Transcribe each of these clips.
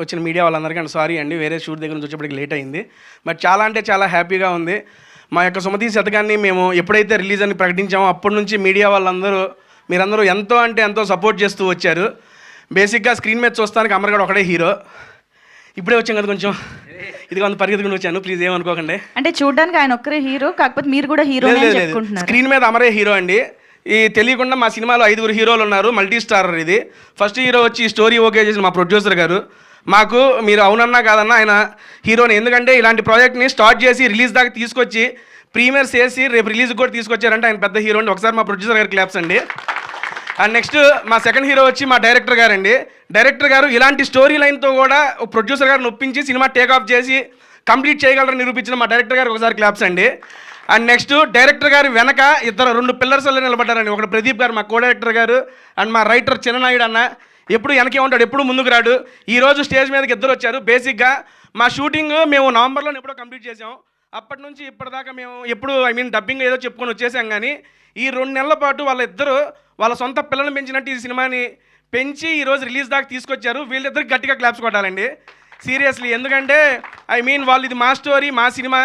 వచ్చిన మీడియా వాళ్ళందరికీ and sorry అండి, వేరే షూట్ దగ్గర నుంచి వచ్చేప్పటికి లేట్ అయింది. బట్ చాలా అంటే చాలా హ్యాపీగా ఉంది. మా యొక్క సుమతి శతకాన్ని మేము ఎప్పుడైతే రిలీజ్ అని ప్రకటించామో అప్పటి నుంచి మీడియా వాళ్ళందరూ మీరందరూ ఎంతో అంటే ఎంతో సపోర్ట్ చేస్తూ వచ్చారు. బేసిక్గా స్క్రీన్ మీద చూస్తానికి అమర్గాడు ఒకడే హీరో. ఇప్పుడే వచ్చాం కదా, కొంచెం ఇది కొంత పరిగెత్తుకుని వచ్చాను, ప్లీజ్ ఏమనుకోకండి. అంటే చూడడానికి ఆయన ఒక్కరే హీరో, కాకపోతే మీరు కూడా హీరో చెప్పుకుంటున్నారు. స్క్రీన్ మీద అమరే హీరో అండి. ఈ తెలియకుండా మా సినిమాలో 5 హీరోలు ఉన్నారు, మల్టీ స్టారర్ ఇది. ఫస్ట్ హీరో వచ్చి స్టోరీ ఓకే చేసిన మా ప్రొడ్యూసర్ గారు. మాకు మీరు అవునన్నా కాదన్నా ఆయన హీరోని, ఎందుకంటే ఇలాంటి ప్రాజెక్ట్ని స్టార్ట్ చేసి రిలీజ్ దాకా తీసుకొచ్చి ప్రీమియర్స్ చేసి రేపు రిలీజ్కి కూడా తీసుకొచ్చారంటే ఆయన పెద్ద హీరో అండి. ఒకసారి మా ప్రొడ్యూసర్ గారు క్లాప్స్ అండి. అండ్ నెక్స్ట్ మా సెకండ్ హీరో వచ్చి మా డైరెక్టర్ గారు అండి. డైరెక్టర్ గారు ఇలాంటి స్టోరీ లైన్తో కూడా ప్రొడ్యూసర్ గారిని ఒప్పించి సినిమా టేక్ ఆఫ్ చేసి కంప్లీట్ చేయగలరని నిరూపించిన మా డైరెక్టర్ గారు ఒకసారి క్లాప్స్ అండి. అండ్ నెక్స్ట్ డైరెక్టర్ గారు వెనక 2 పిల్లర్స్లో నిలబడ్డారండి. ఒకటి ప్రదీప్ గారు మా కో డైరెక్టర్ గారు, అండ్ మా రైటర్ చిన్ననాయుడు అన్న. ఎప్పుడు వెనకే ఉంటాడు, ఎప్పుడు ముందుకు రాడు. ఈరోజు స్టేజ్ మీదకి 2 వచ్చారు. బేసిక్గా మా షూటింగ్ మేము నవంబర్లో ఎప్పుడో కంప్లీట్ చేసాం. అప్పటి నుంచి ఇప్పటిదాకా మేము ఎప్పుడు డబ్బింగ్ ఏదో చెప్పుకొని వచ్చేసాం. కానీ ఈ 2 నెలల పాటు వాళ్ళిద్దరూ వాళ్ళ సొంత పిల్లల్ని పెంచినట్టు ఈ సినిమాని పెంచి ఈరోజు రిలీజ్ దాకా తీసుకొచ్చారు. వీళ్ళిద్దరికి గట్టిగా క్లాప్స్ కొట్టాలండి సీరియస్లీ. ఎందుకంటే వాళ్ళు ఇది మా స్టోరీ, మా సినిమా,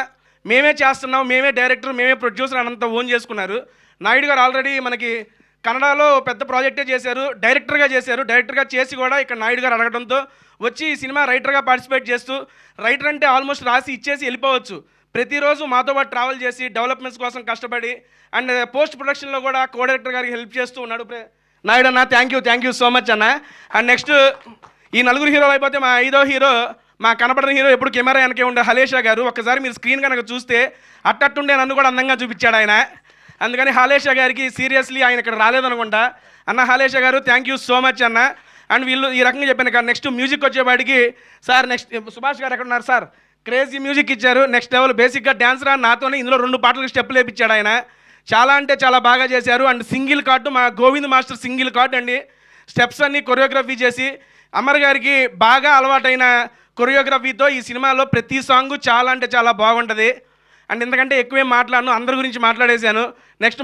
మేమే చేస్తున్నాం, మేమే డైరెక్టర్, మేమే ప్రొడ్యూసర్ అనంతా ఓన్ చేసుకున్నారు. నాయుడు గారు ఆల్రెడీ మనకి కన్నడలో పెద్ద ప్రాజెక్టే చేశారు, డైరెక్టర్గా చేశారు. డైరెక్టర్గా చేసి కూడా ఇక్కడ నాయుడు గారు అడగడంతో వచ్చి ఈ సినిమా రైటర్గా పార్టిసిపేట్ చేస్తూ, రైటర్ అంటే ఆల్మోస్ట్ రాసి ఇచ్చేసి వెళ్ళిపోవచ్చు, ప్రతిరోజు మాతో పాటు ట్రావెల్ చేసి డెవలప్మెంట్స్ కోసం కష్టపడి అండ్ పోస్ట్ ప్రొడక్షన్లో కూడా కో డైరెక్టర్ గారికి హెల్ప్ చేస్తూ ఉన్నాడు నాయుడు అన్న. థ్యాంక్ యూ సో మచ్ అన్న. అండ్ నెక్స్ట్ ఈ 4 హీరోలు అయిపోతే మా 5వ హీరో, మా కనపడిన హీరో, ఎప్పుడు కెమెరా వెనకే ఉండే హలేషా గారు. ఒక్కసారి మీరు స్క్రీన్ కనుక చూస్తే అట్టట్టుండే నన్ను కూడా అందంగా చూపించాడు ఆయన. అందుకని హాలేషా గారికి సీరియస్లీ ఆయన ఇక్కడ రాలేదనుకుంటా. అన్న హాలేషా గారు థ్యాంక్ యూ సో మచ్ అన్న. అండ్ వీళ్ళు ఈ రకంగా చెప్పాను కదా. నెక్స్ట్ మ్యూజిక్ వచ్చేవాడికి సార్, నెక్స్ట్ సుభాష్ గారు ఎక్కడ ఉన్నారు సార్, క్రేజీ మ్యూజిక్ ఇచ్చారు, నెక్స్ట్ లెవెల్. బేసిక్గా డ్యాన్సర్ నాతోనే ఇందులో 2 పాటలకు స్టెప్పులు వేయించాడు ఆయన. చాలా అంటే చాలా బాగా చేశారు. అండ్ సింగిల్ కార్డు మా గోవింద్ మాస్టర్ సింగిల్ కార్డు అండి. స్టెప్స్ అన్ని కొరియోగ్రఫీ చేసి అమర్ గారికి బాగా అలవాటైన కొరియోగ్రఫీతో ఈ సినిమాలో ప్రతి సాంగ్ చాలా అంటే చాలా బాగుంటుంది. అండ్ ఎందుకంటే ఎక్కువేం మాట్లాడను, అందరి గురించి మాట్లాడేశాను. నెక్స్ట్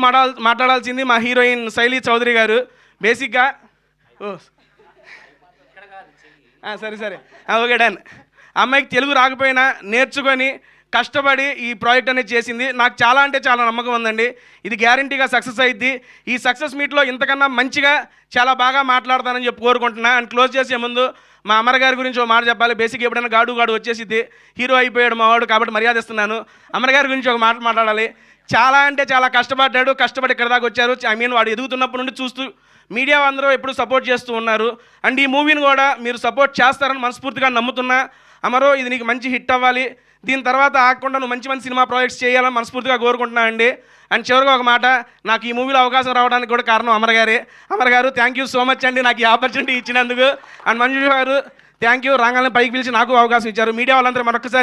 మాట్లాడాల్సింది మా హీరోయిన్ శైలీ చౌదరి గారు. బేసిక్గా సరే ఓకే డన్. అమ్మాయికి తెలుగు రాకపోయినా నేర్చుకొని కష్టపడి ఈ ప్రాజెక్ట్ అనేది చేసింది. నాకు చాలా అంటే చాలా నమ్మకం ఉందండి, ఇది గ్యారంటీగా సక్సెస్ అయ్యిద్ది. ఈ సక్సెస్ మీట్లో ఇంతకన్నా మంచిగా చాలా బాగా మాట్లాడతానని చెప్పి కోరుకుంటున్నా. అండ్ క్లోజ్ చేసే ముందు మా అమర్ గారి గురించి ఒక మాట చెప్పాలి. బేసిక్ ఎప్పుడైనా గాడు వచ్చేసిద్ది, హీరో అయిపోయాడు మావాడు కాబట్టి మర్యాద ఇస్తున్నాను. అమర్ గారి గురించి ఒక మాట మాట్లాడాలి. చాలా అంటే చాలా కష్టపడి ఇక్కడ దాకా వచ్చారు. వాడు ఎదుగుతున్నప్పటి నుండి చూస్తూ మీడియా అందరూ ఎప్పుడు సపోర్ట్ చేస్తూ ఉన్నారు. అండ్ ఈ మూవీని కూడా మీరు సపోర్ట్ చేస్తారని మనస్ఫూర్తిగా నమ్ముతున్నా. అమరో ఇది నీకు మంచి హిట్ అవ్వాలి, దీని తర్వాత ఆగకుండా నువ్వు మంచి సినిమా ప్రాజెక్ట్స్ చేయాలని మనస్ఫూర్తిగా కోరుకుంటున్నా అండి. అండ్ చివరిగా ఒక మాట, నాకు ఈ మూవీలో అవకాశం రావడానికి కూడా కారణం అమర్ గారు థ్యాంక్ యూ సో మచ్ అండి నాకు ఈ ఆపర్చునిటీ ఇచ్చినందుకు. అండ్ మంజు గారు థ్యాంక్ యూ, రాగానే పైకి పిలిచి నాకు అవకాశం ఇచ్చారు. మీడియా వాళ్ళందరూ మరొకసారి